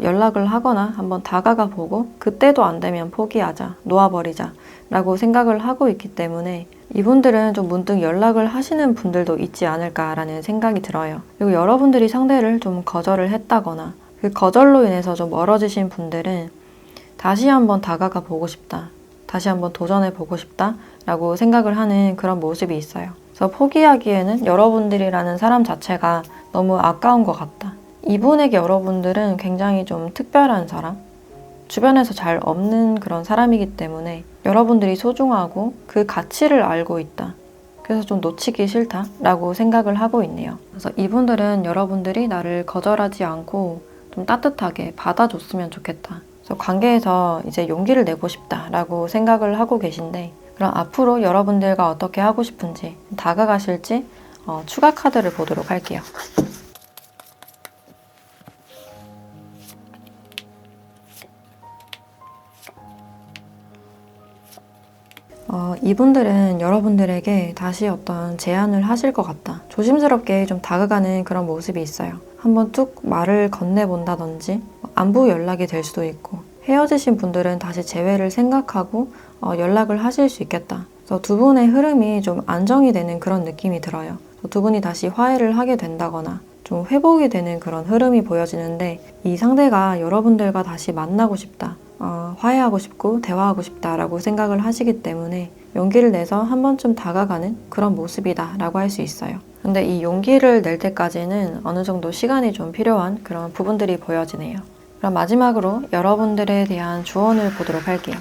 [SPEAKER 1] 연락을 하거나 한번 다가가 보고 그때도 안 되면 포기하자, 놓아버리자 라고 생각을 하고 있기 때문에 이분들은 좀 문득 연락을 하시는 분들도 있지 않을까라는 생각이 들어요. 그리고 여러분들이 상대를 좀 거절을 했다거나 그 거절로 인해서 좀 멀어지신 분들은 다시 한번 다가가 보고 싶다, 다시 한번 도전해 보고 싶다 라고 생각을 하는 그런 모습이 있어요. 그래서 포기하기에는 여러분들이라는 사람 자체가 너무 아까운 것 같다. 이분에게 여러분들은 굉장히 좀 특별한 사람, 주변에서 잘 없는 그런 사람이기 때문에 여러분들이 소중하고 그 가치를 알고 있다. 그래서 좀 놓치기 싫다라고 생각을 하고 있네요. 그래서 이분들은 여러분들이 나를 거절하지 않고 좀 따뜻하게 받아줬으면 좋겠다. 그래서 관계에서 이제 용기를 내고 싶다라고 생각을 하고 계신데, 그럼 앞으로 여러분들과 어떻게 하고 싶은지, 다가가실지 추가 카드를 보도록 할게요. 이분들은 여러분들에게 다시 어떤 제안을 하실 것 같다. 조심스럽게 좀 다가가는 그런 모습이 있어요. 한번 뚝 말을 건네본다든지 안부 연락이 될 수도 있고, 헤어지신 분들은 다시 재회를 생각하고 연락을 하실 수 있겠다. 그래서 두 분의 흐름이 좀 안정이 되는 그런 느낌이 들어요. 두 분이 다시 화해를 하게 된다거나 좀 회복이 되는 그런 흐름이 보여지는데, 이 상대가 여러분들과 다시 만나고 싶다, 화해하고 싶고 대화하고 싶다라고 생각을 하시기 때문에 용기를 내서 한 번쯤 다가가는 그런 모습이다 라고 할 수 있어요. 근데 이 용기를 낼 때까지는 어느 정도 시간이 좀 필요한 그런 부분들이 보여지네요. 그럼 마지막으로 여러분들에 대한 조언을 보도록 할게요.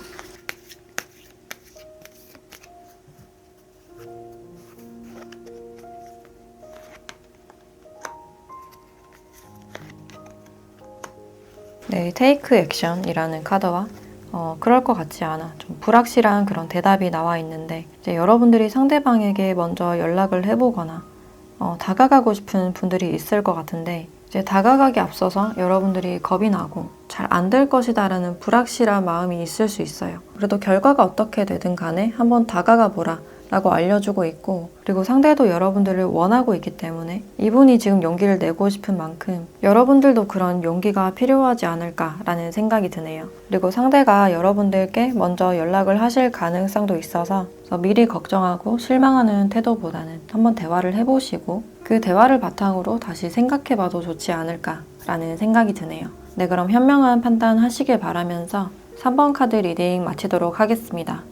[SPEAKER 1] 네, 테이크 액션이라는 카드와 그럴 것 같지 않아, 좀 불확실한 그런 대답이 나와 있는데, 이제 여러분들이 상대방에게 먼저 연락을 해보거나 다가가고 싶은 분들이 있을 것 같은데, 이제 다가가기 앞서서 여러분들이 겁이 나고 잘 안 될 것이다 라는 불확실한 마음이 있을 수 있어요. 그래도 결과가 어떻게 되든 간에 한번 다가가 보라 라고 알려주고 있고, 그리고 상대도 여러분들을 원하고 있기 때문에 이분이 지금 용기를 내고 싶은 만큼 여러분들도 그런 용기가 필요하지 않을까라는 생각이 드네요. 그리고 상대가 여러분들께 먼저 연락을 하실 가능성도 있어서 미리 걱정하고 실망하는 태도보다는 한번 대화를 해보시고 그 대화를 바탕으로 다시 생각해봐도 좋지 않을까라는 생각이 드네요. 네, 그럼 현명한 판단 하시길 바라면서 3번 카드 리딩 마치도록 하겠습니다.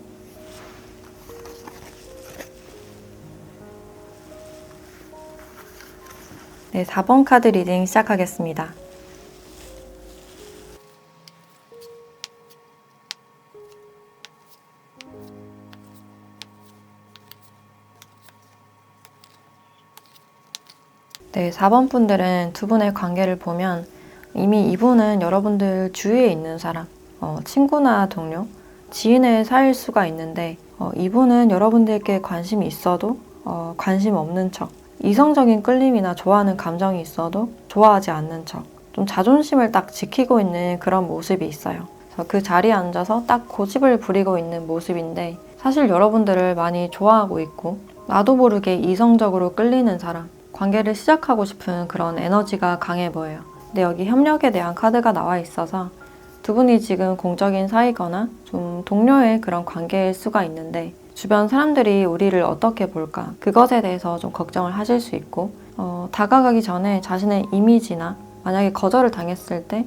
[SPEAKER 1] 네, 4번 카드 리딩 시작하겠습니다. 네, 4번 분들은 두 분의 관계를 보면 이미 이분은 여러분들 주위에 있는 사람, 친구나 동료, 지인의 사이일 수가 있는데 이분은 여러분들께 관심이 있어도 관심 없는 척, 이성적인 끌림이나 좋아하는 감정이 있어도 좋아하지 않는 척, 좀 자존심을 딱 지키고 있는 그런 모습이 있어요. 그래서 그 자리에 앉아서 딱 고집을 부리고 있는 모습인데 사실 여러분들을 많이 좋아하고 있고 나도 모르게 이성적으로 끌리는 사람, 관계를 시작하고 싶은 그런 에너지가 강해 보여요. 근데 여기 협력에 대한 카드가 나와 있어서 두 분이 지금 공적인 사이거나 좀 동료의 그런 관계일 수가 있는데 주변 사람들이 우리를 어떻게 볼까 그것에 대해서 좀 걱정을 하실 수 있고 다가가기 전에 자신의 이미지나 만약에 거절을 당했을 때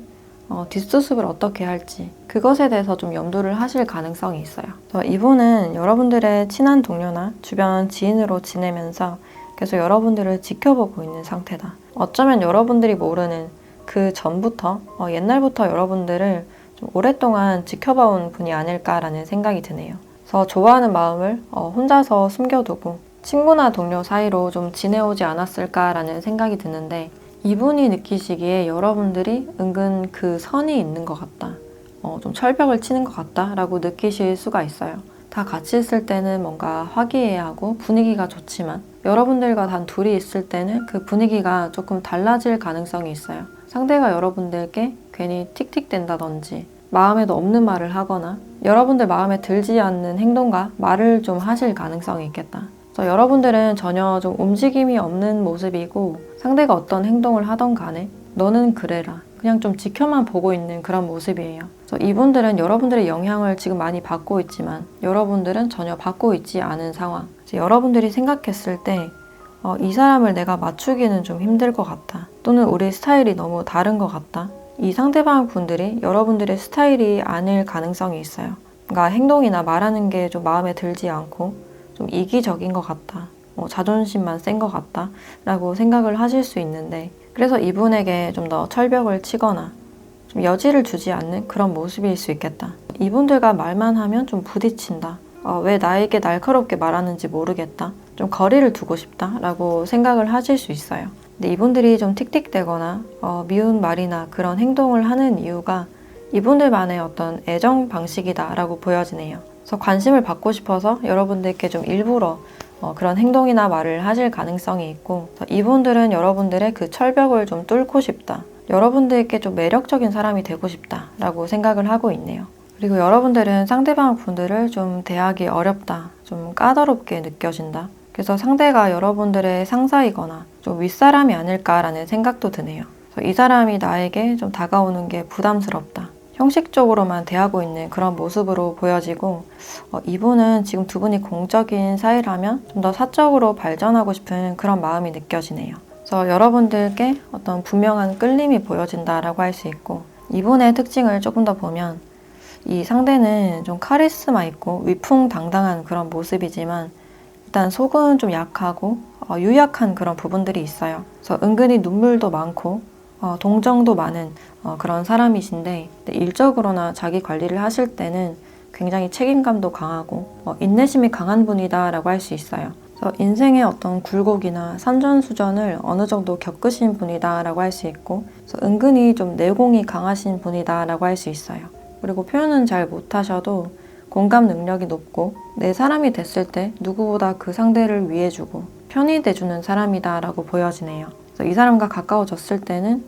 [SPEAKER 1] 뒷수습을 어떻게 할지 그것에 대해서 좀 염두를 하실 가능성이 있어요. 이분은 여러분들의 친한 동료나 주변 지인으로 지내면서 계속 여러분들을 지켜보고 있는 상태다. 어쩌면 여러분들이 모르는 그 전부터 옛날부터 여러분들을 좀 오랫동안 지켜봐온 분이 아닐까라는 생각이 드네요. 그래서 좋아하는 마음을 혼자서 숨겨두고 친구나 동료 사이로 좀 지내오지 않았을까라는 생각이 드는데 이분이 느끼시기에 여러분들이 은근 그 선이 있는 것 같다. 좀 철벽을 치는 것 같다라고 느끼실 수가 있어요. 다 같이 있을 때는 뭔가 화기애애하고 분위기가 좋지만 여러분들과 단 둘이 있을 때는 그 분위기가 조금 달라질 가능성이 있어요. 상대가 여러분들께 괜히 틱틱댄다든지 마음에도 없는 말을 하거나 여러분들 마음에 들지 않는 행동과 말을 좀 하실 가능성이 있겠다. 그래서 여러분들은 전혀 좀 움직임이 없는 모습이고 상대가 어떤 행동을 하던 간에 너는 그래라. 그냥 좀 지켜만 보고 있는 그런 모습이에요. 그래서 이분들은 여러분들의 영향을 지금 많이 받고 있지만 여러분들은 전혀 받고 있지 않은 상황. 여러분들이 생각했을 때 이 사람을 내가 맞추기는 좀 힘들 것 같다. 또는 우리 스타일이 너무 다른 것 같다. 이 상대방 분들이 여러분들의 스타일이 아닐 가능성이 있어요. 그러니까 행동이나 말하는 게 좀 마음에 들지 않고 좀 이기적인 것 같다. 자존심만 센 것 같다. 라고 생각을 하실 수 있는데 그래서 이분에게 좀 더 철벽을 치거나 좀 여지를 주지 않는 그런 모습일 수 있겠다. 이분들과 말만 하면 좀 부딪힌다. 왜 나에게 날카롭게 말하는지 모르겠다. 좀 거리를 두고 싶다. 라고 생각을 하실 수 있어요. 근데 이분들이 좀 틱틱대거나 미운 말이나 그런 행동을 하는 이유가 이분들만의 어떤 애정 방식이다 라고 보여지네요. 그래서 관심을 받고 싶어서 여러분들께 좀 일부러 그런 행동이나 말을 하실 가능성이 있고 이분들은 여러분들의 그 철벽을 좀 뚫고 싶다. 여러분들께 좀 매력적인 사람이 되고 싶다 라고 생각을 하고 있네요. 그리고 여러분들은 상대방 분들을 좀 대하기 어렵다. 좀 까다롭게 느껴진다. 그래서 상대가 여러분들의 상사이거나 좀 윗사람이 아닐까라는 생각도 드네요. 그래서 이 사람이 나에게 좀 다가오는 게 부담스럽다. 형식적으로만 대하고 있는 그런 모습으로 보여지고 이분은 지금 두 분이 공적인 사이라면 좀 더 사적으로 발전하고 싶은 그런 마음이 느껴지네요. 그래서 여러분들께 어떤 분명한 끌림이 보여진다라고 할 수 있고 이분의 특징을 조금 더 보면 이 상대는 좀 카리스마 있고 위풍당당한 그런 모습이지만 일단 속은 좀 약하고 유약한 그런 부분들이 있어요. 그래서 은근히 눈물도 많고 동정도 많은 그런 사람이신데 일적으로나 자기 관리를 하실 때는 굉장히 책임감도 강하고 인내심이 강한 분이다 라고 할 수 있어요. 그래서 인생의 어떤 굴곡이나 산전수전을 어느 정도 겪으신 분이다 라고 할 수 있고 그래서 은근히 좀 내공이 강하신 분이다 라고 할 수 있어요. 그리고 표현은 잘 못하셔도 공감 능력이 높고 내 사람이 됐을 때 누구보다 그 상대를 위해주고 편히 대주는 사람이다 라고 보여지네요. 그래서 이 사람과 가까워졌을 때는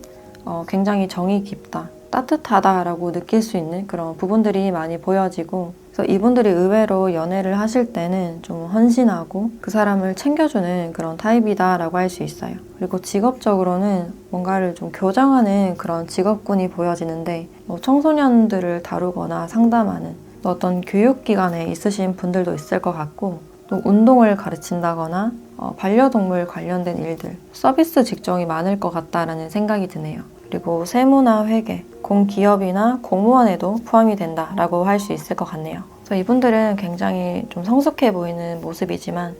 [SPEAKER 1] 굉장히 정이 깊다. 따뜻하다라고 느낄 수 있는 그런 부분들이 많이 보여지고, 그래서 이분들이 의외로 연애를 하실 때는 좀 헌신하고 그 사람을 챙겨주는 그런 타입이다라고 할 수 있어요. 그리고 직업적으로는 뭔가를 좀 교정하는 그런 직업군이 보여지는데, 뭐 청소년들을 다루거나 상담하는 어떤 교육기관에 있으신 분들도 있을 것 같고, 또 운동을 가르친다거나 반려동물 관련된 일들, 서비스 직종이 많을 것 같다라는 생각이 드네요. 그리고 세무나 회계, 공기업이나 공무원에도 포함이 된다라고 할 수 있을 것 같네요. 그래서 이분들은 굉장히 좀 성숙해 보이는 모습이지만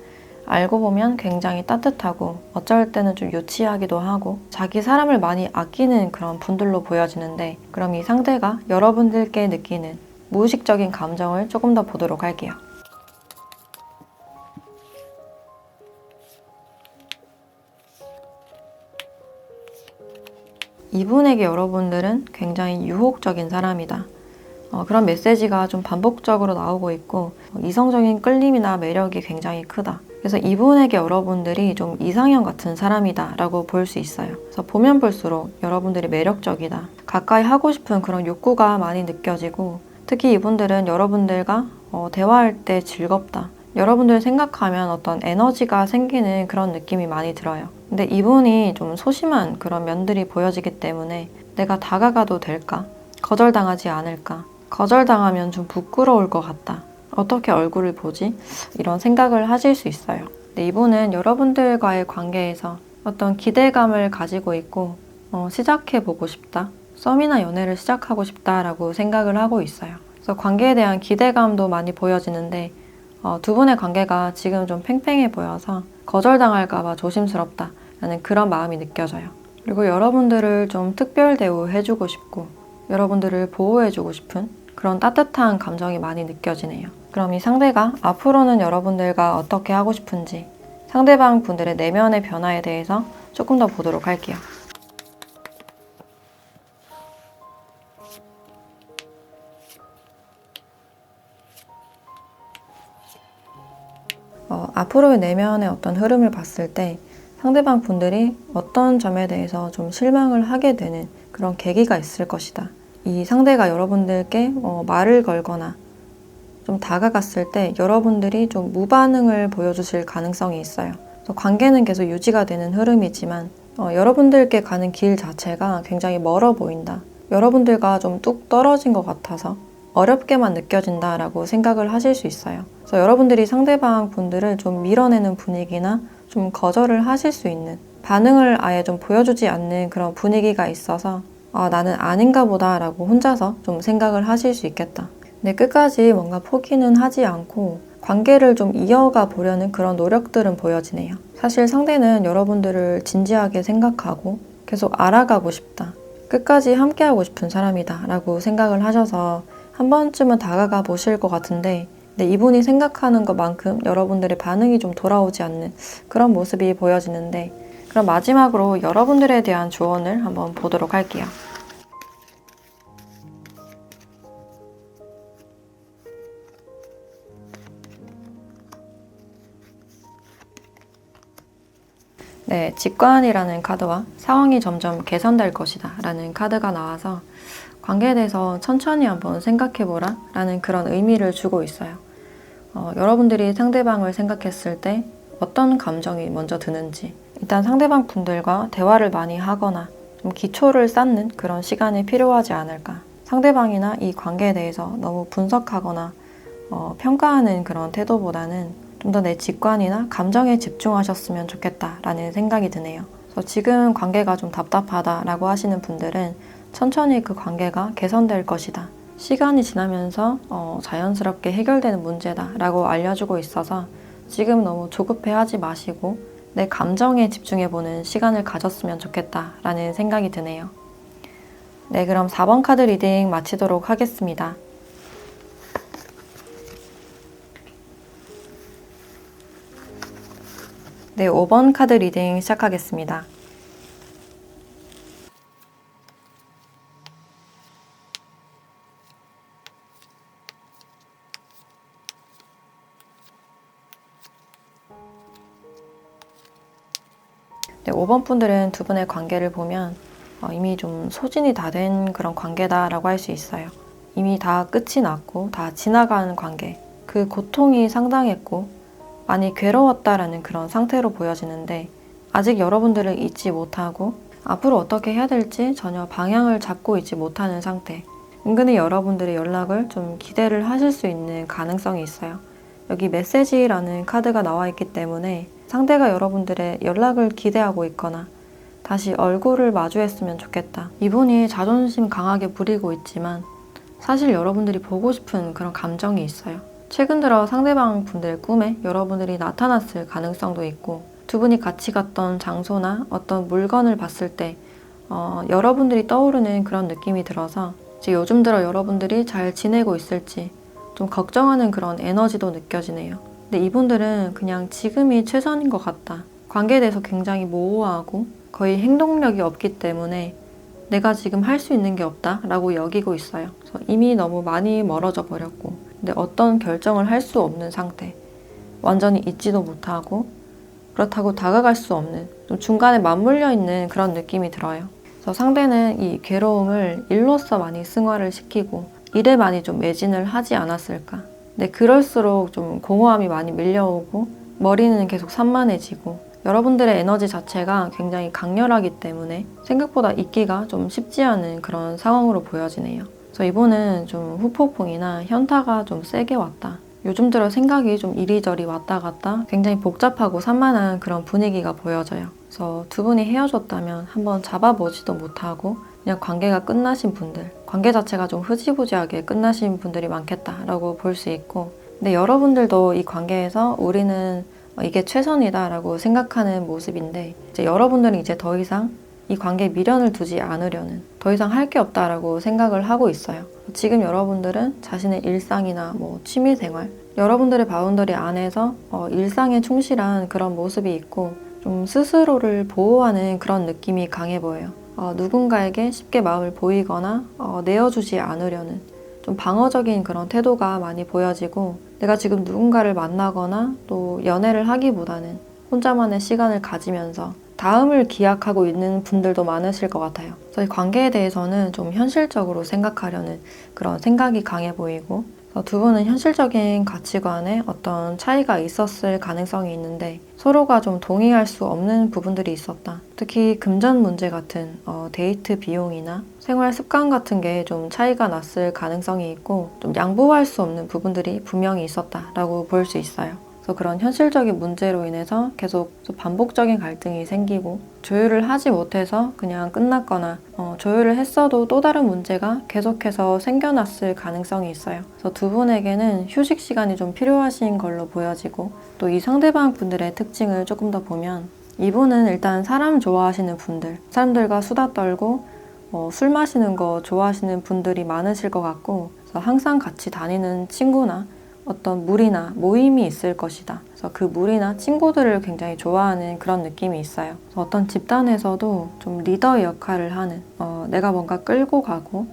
[SPEAKER 1] 알고 보면 굉장히 따뜻하고 어쩔 때는 좀 유치하기도 하고 자기 사람을 많이 아끼는 그런 분들로 보여지는데, 그럼 이 상대가 여러분들께 느끼는 무의식적인 감정을 조금 더 보도록 할게요. 이분에게 여러분들은 굉장히 유혹적인 사람이다. 그런 메시지가 좀 반복적으로 나오고 있고, 이성적인 끌림이나 매력이 굉장히 크다. 그래서 이분에게 여러분들이 좀 이상형 같은 사람이다 라고 볼 수 있어요. 그래서 보면 볼수록 여러분들이 매력적이다. 가까이 하고 싶은 그런 욕구가 많이 느껴지고, 특히 이분들은 여러분들과 대화할 때 즐겁다. 여러분들 생각하면 어떤 에너지가 생기는 그런 느낌이 많이 들어요. 근데 이분이 좀 소심한 그런 면들이 보여지기 때문에 내가 다가가도 될까? 거절당하지 않을까? 거절당하면 좀 부끄러울 것 같다. 어떻게 얼굴을 보지? 이런 생각을 하실 수 있어요. 근데 이분은 여러분들과의 관계에서 어떤 기대감을 가지고 있고, 시작해보고 싶다. 썸이나 연애를 시작하고 싶다라고 생각을 하고 있어요. 그래서 관계에 대한 기대감도 많이 보여지는데, 두 분의 관계가 지금 좀 팽팽해 보여서 거절당할까봐 조심스럽다라는 그런 마음이 느껴져요. 그리고 여러분들을 좀 특별 대우해주고 싶고, 여러분들을 보호해주고 싶은 그런 따뜻한 감정이 많이 느껴지네요. 그럼 이 상대가 앞으로는 여러분들과 어떻게 하고 싶은지, 상대방 분들의 내면의 변화에 대해서 조금 더 보도록 할게요. 앞으로의 내면의 어떤 흐름을 봤을 때 상대방 분들이 어떤 점에 대해서 좀 실망을 하게 되는 그런 계기가 있을 것이다. 이 상대가 여러분들께 말을 걸거나 좀 다가갔을 때 여러분들이 좀 무반응을 보여주실 가능성이 있어요. 그래서 관계는 계속 유지가 되는 흐름이지만 여러분들께 가는 길 자체가 굉장히 멀어 보인다. 여러분들과 좀 뚝 떨어진 것 같아서 어렵게만 느껴진다라고 생각을 하실 수 있어요. 그래서 여러분들이 상대방 분들을 좀 밀어내는 분위기나 좀 거절을 하실 수 있는, 반응을 아예 좀 보여주지 않는 그런 분위기가 있어서 나는 아닌가 보다라고 혼자서 좀 생각을 하실 수 있겠다. 근데 끝까지 뭔가 포기는 하지 않고 관계를 좀 이어가 보려는 그런 노력들은 보여지네요. 사실 상대는 여러분들을 진지하게 생각하고 계속 알아가고 싶다. 끝까지 함께하고 싶은 사람이다 라고 생각을 하셔서 한 번쯤은 다가가 보실 것 같은데, 근데 이분이 생각하는 것만큼 여러분들의 반응이 좀 돌아오지 않는 그런 모습이 보여지는데, 그럼 마지막으로 여러분들에 대한 조언을 한번 보도록 할게요. 네, 직관이라는 카드와 상황이 점점 개선될 것이다 라는 카드가 나와서 관계에 대해서 천천히 한번 생각해보라 라는 그런 의미를 주고 있어요. 여러분들이 상대방을 생각했을 때 어떤 감정이 먼저 드는지, 일단 상대방 분들과 대화를 많이 하거나 좀 기초를 쌓는 그런 시간이 필요하지 않을까. 상대방이나 이 관계에 대해서 너무 분석하거나 평가하는 그런 태도보다는 좀 더 내 직관이나 감정에 집중하셨으면 좋겠다라는 생각이 드네요. 그래서 지금 관계가 좀 답답하다라고 하시는 분들은 천천히 그 관계가 개선될 것이다. 시간이 지나면서 자연스럽게 해결되는 문제다라고 알려주고 있어서 지금 너무 조급해하지 마시고 내 감정에 집중해보는 시간을 가졌으면 좋겠다라는 생각이 드네요. 네, 그럼 4번 카드 리딩 마치도록 하겠습니다. 네, 5번 카드 리딩 시작하겠습니다. 네, 5번 분들은 두 분의 관계를 보면 이미 좀 소진이 다 된 그런 관계다라고 할 수 있어요. 이미 다 끝이 났고 다 지나간 관계. 그 고통이 상당했고 많이 괴로웠다라는 그런 상태로 보여지는데 아직 여러분들을 잊지 못하고 앞으로 어떻게 해야 될지 전혀 방향을 잡고 있지 못하는 상태. 은근히 여러분들의 연락을 좀 기대를 하실 수 있는 가능성이 있어요. 여기 메시지라는 카드가 나와 있기 때문에 상대가 여러분들의 연락을 기대하고 있거나 다시 얼굴을 마주했으면 좋겠다. 이분이 자존심 강하게 부리고 있지만 사실 여러분들이 보고 싶은 그런 감정이 있어요. 최근 들어 상대방 분들의 꿈에 여러분들이 나타났을 가능성도 있고 두 분이 같이 갔던 장소나 어떤 물건을 봤을 때 여러분들이 떠오르는 그런 느낌이 들어서 이제 요즘 들어 여러분들이 잘 지내고 있을지 좀 걱정하는 그런 에너지도 느껴지네요. 근데 이분들은 그냥 지금이 최선인 것 같다. 관계에 대해서 굉장히 모호하고 거의 행동력이 없기 때문에 내가 지금 할 수 있는 게 없다라고 여기고 있어요. 그래서 이미 너무 많이 멀어져 버렸고 근데 어떤 결정을 할 수 없는 상태. 완전히 잊지도 못하고 그렇다고 다가갈 수 없는 좀 중간에 맞물려 있는 그런 느낌이 들어요. 그래서 상대는 이 괴로움을 일로서 많이 승화를 시키고 일에 많이 좀 매진을 하지 않았을까. 근데 그럴수록 좀 공허함이 많이 밀려오고 머리는 계속 산만해지고 여러분들의 에너지 자체가 굉장히 강렬하기 때문에 생각보다 잊기가 좀 쉽지 않은 그런 상황으로 보여지네요. 그래서 이분은 좀 후폭풍이나 현타가 좀 세게 왔다. 요즘 들어 생각이 좀 이리저리 왔다 갔다 굉장히 복잡하고 산만한 그런 분위기가 보여져요. 그래서 두 분이 헤어졌다면 한번 잡아보지도 못하고 그냥 관계가 끝나신 분들, 관계 자체가 좀 흐지부지하게 끝나신 분들이 많겠다라고 볼 수 있고 근데 여러분들도 이 관계에서 우리는 이게 최선이다라고 생각하는 모습인데 이제 여러분들은 이제 더 이상 이 관계에 미련을 두지 않으려는 더 이상 할 게 없다라고 생각을 하고 있어요. 지금 여러분들은 자신의 일상이나 취미생활 여러분들의 바운더리 안에서 일상에 충실한 그런 모습이 있고 좀 스스로를 보호하는 그런 느낌이 강해 보여요. 누군가에게 쉽게 마음을 보이거나 내어주지 않으려는 좀 방어적인 그런 태도가 많이 보여지고 내가 지금 누군가를 만나거나 또 연애를 하기보다는 혼자만의 시간을 가지면서 다음을 기약하고 있는 분들도 많으실 것 같아요. 그래서 이 관계에 대해서는 좀 현실적으로 생각하려는 그런 생각이 강해 보이고 두 분은 현실적인 가치관에 어떤 차이가 있었을 가능성이 있는데 서로가 좀 동의할 수 없는 부분들이 있었다. 특히 금전 문제 같은 데이트 비용이나 생활 습관 같은 게 좀 차이가 났을 가능성이 있고 좀 양보할 수 없는 부분들이 분명히 있었다라고 볼 수 있어요. 그래서 그런 현실적인 문제로 인해서 계속 반복적인 갈등이 생기고 조율을 하지 못해서 그냥 끝났거나 조율을 했어도 또 다른 문제가 계속해서 생겨났을 가능성이 있어요. 그래서 두 분에게는 휴식 시간이 좀 필요하신 걸로 보여지고 또 이 상대방 분들의 특징을 조금 더 보면 이분은 일단 사람 좋아하시는 분들, 사람들과 수다 떨고 술 마시는 거 좋아하시는 분들이 많으실 것 같고 그래서 항상 같이 다니는 친구나 어떤 무리나 모임이 있을 것이다. 그래서 그 무리나 친구들을 굉장히 좋아하는 그런 느낌이 있어요. 그래서 어떤 집단에서도 좀 리더의 역할을 하는 내가 뭔가 끌고 가고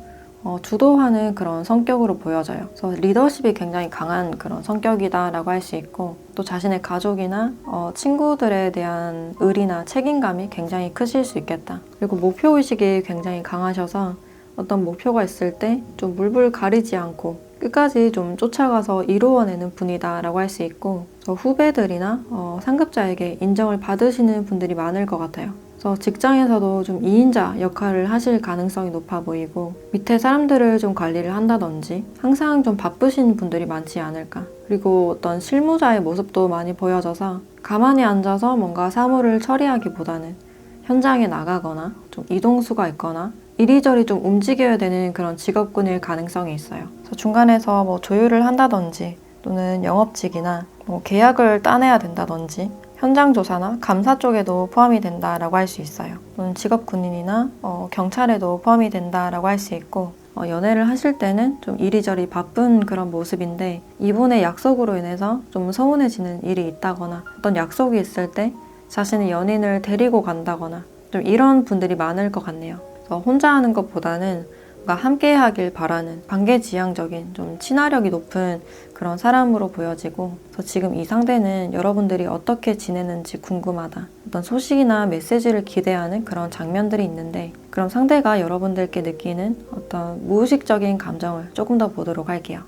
[SPEAKER 1] 주도하는 그런 성격으로 보여져요. 그래서 리더십이 굉장히 강한 그런 성격이다라고 할 수 있고 또 자신의 가족이나 친구들에 대한 의리나 책임감이 굉장히 크실 수 있겠다. 그리고 목표의식이 굉장히 강하셔서 어떤 목표가 있을 때 좀 물불 가리지 않고 끝까지 좀 쫓아가서 이루어내는 분이다라고 할 수 있고 후배들이나 상급자에게 인정을 받으시는 분들이 많을 것 같아요. 그래서 직장에서도 좀 2인자 역할을 하실 가능성이 높아 보이고 밑에 사람들을 좀 관리를 한다든지 항상 좀 바쁘신 분들이 많지 않을까. 그리고 어떤 실무자의 모습도 많이 보여져서 가만히 앉아서 뭔가 사무를 처리하기보다는 현장에 나가거나 좀 이동수가 있거나 이리저리 좀 움직여야 되는 그런 직업군일 가능성이 있어요. 그래서 중간에서 조율을 한다든지 또는 영업직이나 계약을 따내야 된다든지 현장 조사나 감사 쪽에도 포함이 된다라고 할 수 있어요. 또는 직업 군인이나 경찰에도 포함이 된다라고 할 수 있고 연애를 하실 때는 좀 이리저리 바쁜 그런 모습인데 이분의 약속으로 인해서 좀 서운해지는 일이 있다거나 어떤 약속이 있을 때 자신의 연인을 데리고 간다거나 좀 이런 분들이 많을 것 같네요. 그래서 혼자 하는 것보다는 뭔가 함께 하길 바라는 관계지향적인 좀 친화력이 높은 그런 사람으로 보여지고, 그래서 지금 이 상대는 여러분들이 어떻게 지내는지 궁금하다, 어떤 소식이나 메시지를 기대하는 그런 장면들이 있는데, 그럼 상대가 여러분들께 느끼는 어떤 무의식적인 감정을 조금 더 보도록 할게요.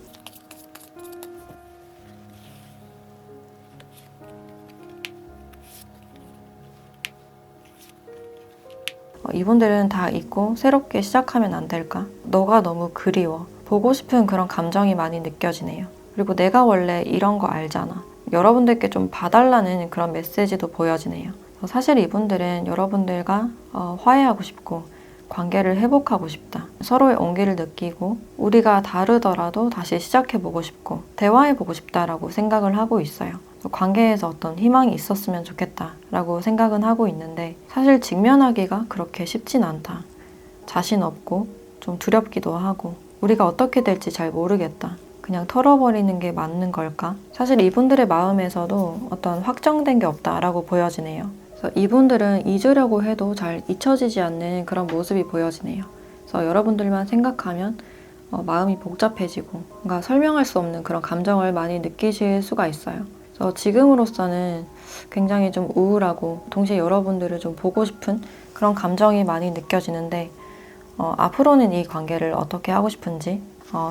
[SPEAKER 1] 이분들은 다 잊고 새롭게 시작하면 안 될까? 너가 너무 그리워. 보고 싶은 그런 감정이 많이 느껴지네요. 그리고 내가 원래 이런 거 알잖아. 여러분들께 좀 봐달라는 그런 메시지도 보여지네요. 사실 이분들은 여러분들과 화해하고 싶고 관계를 회복하고 싶다. 서로의 온기를 느끼고 우리가 다르더라도 다시 시작해보고 싶고 대화해보고 싶다라고 생각을 하고 있어요. 관계에서 어떤 희망이 있었으면 좋겠다라고 생각은 하고 있는데, 사실 직면하기가 그렇게 쉽진 않다. 자신 없고 좀 두렵기도 하고 우리가 어떻게 될지 잘 모르겠다. 그냥 털어버리는 게 맞는 걸까? 사실 이분들의 마음에서도 어떤 확정된 게 없다라고 보여지네요. 그래서 이분들은 잊으려고 해도 잘 잊혀지지 않는 그런 모습이 보여지네요. 그래서 여러분들만 생각하면 마음이 복잡해지고 뭔가 설명할 수 없는 그런 감정을 많이 느끼실 수가 있어요. 그래서 지금으로서는 굉장히 좀 우울하고 동시에 여러분들을 좀 보고 싶은 그런 감정이 많이 느껴지는데, 앞으로는 이 관계를 어떻게 하고 싶은지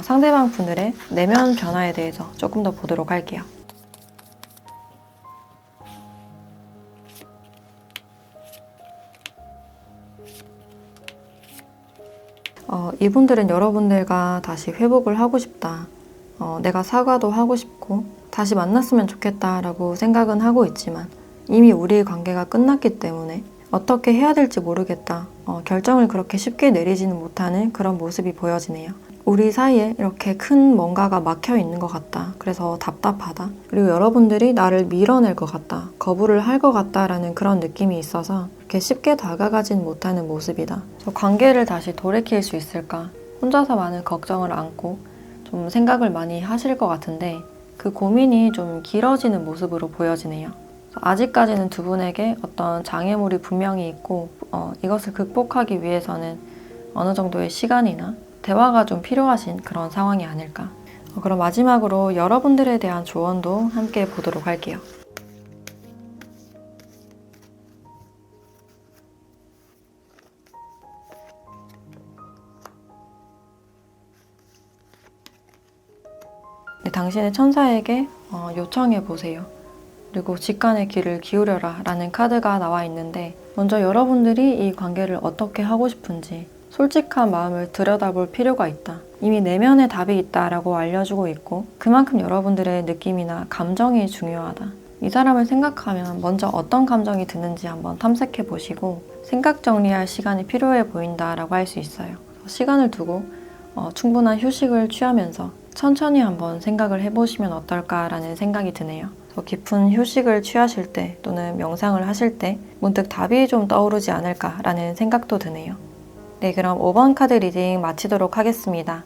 [SPEAKER 1] 상대방 분들의 내면 변화에 대해서 조금 더 보도록 할게요. 이분들은 여러분들과 다시 회복을 하고 싶다. 내가 사과도 하고 싶고 다시 만났으면 좋겠다라고 생각은 하고 있지만 이미 우리의 관계가 끝났기 때문에 어떻게 해야 될지 모르겠다. 결정을 그렇게 쉽게 내리지는 못하는 그런 모습이 보여지네요. 우리 사이에 이렇게 큰 뭔가가 막혀 있는 것 같다. 그래서 답답하다. 그리고 여러분들이 나를 밀어낼 것 같다. 거부를 할 것 같다라는 그런 느낌이 있어서 이렇게 쉽게 다가가진 못하는 모습이다. 저 관계를 다시 돌이킬 수 있을까? 혼자서 많은 걱정을 안고 좀 생각을 많이 하실 것 같은데 그 고민이 좀 길어지는 모습으로 보여지네요. 아직까지는 두 분에게 어떤 장애물이 분명히 있고 이것을 극복하기 위해서는 어느 정도의 시간이나 대화가 좀 필요하신 그런 상황이 아닐까. 그럼 마지막으로 여러분들에 대한 조언도 함께 보도록 할게요. 네, 당신의 천사에게 요청해 보세요. 그리고 직간의 귀를 기울여라 라는 카드가 나와 있는데, 먼저 여러분들이 이 관계를 어떻게 하고 싶은지 솔직한 마음을 들여다볼 필요가 있다. 이미 내면에 답이 있다라고 알려주고 있고, 그만큼 여러분들의 느낌이나 감정이 중요하다. 이 사람을 생각하면 먼저 어떤 감정이 드는지 한번 탐색해 보시고 생각 정리할 시간이 필요해 보인다라고 할 수 있어요. 시간을 두고 충분한 휴식을 취하면서 천천히 한번 생각을 해보시면 어떨까라는 생각이 드네요. 깊은 휴식을 취하실 때 또는 명상을 하실 때 문득 답이 좀 떠오르지 않을까라는 생각도 드네요. 네, 그럼 5번 카드 리딩 마치도록 하겠습니다.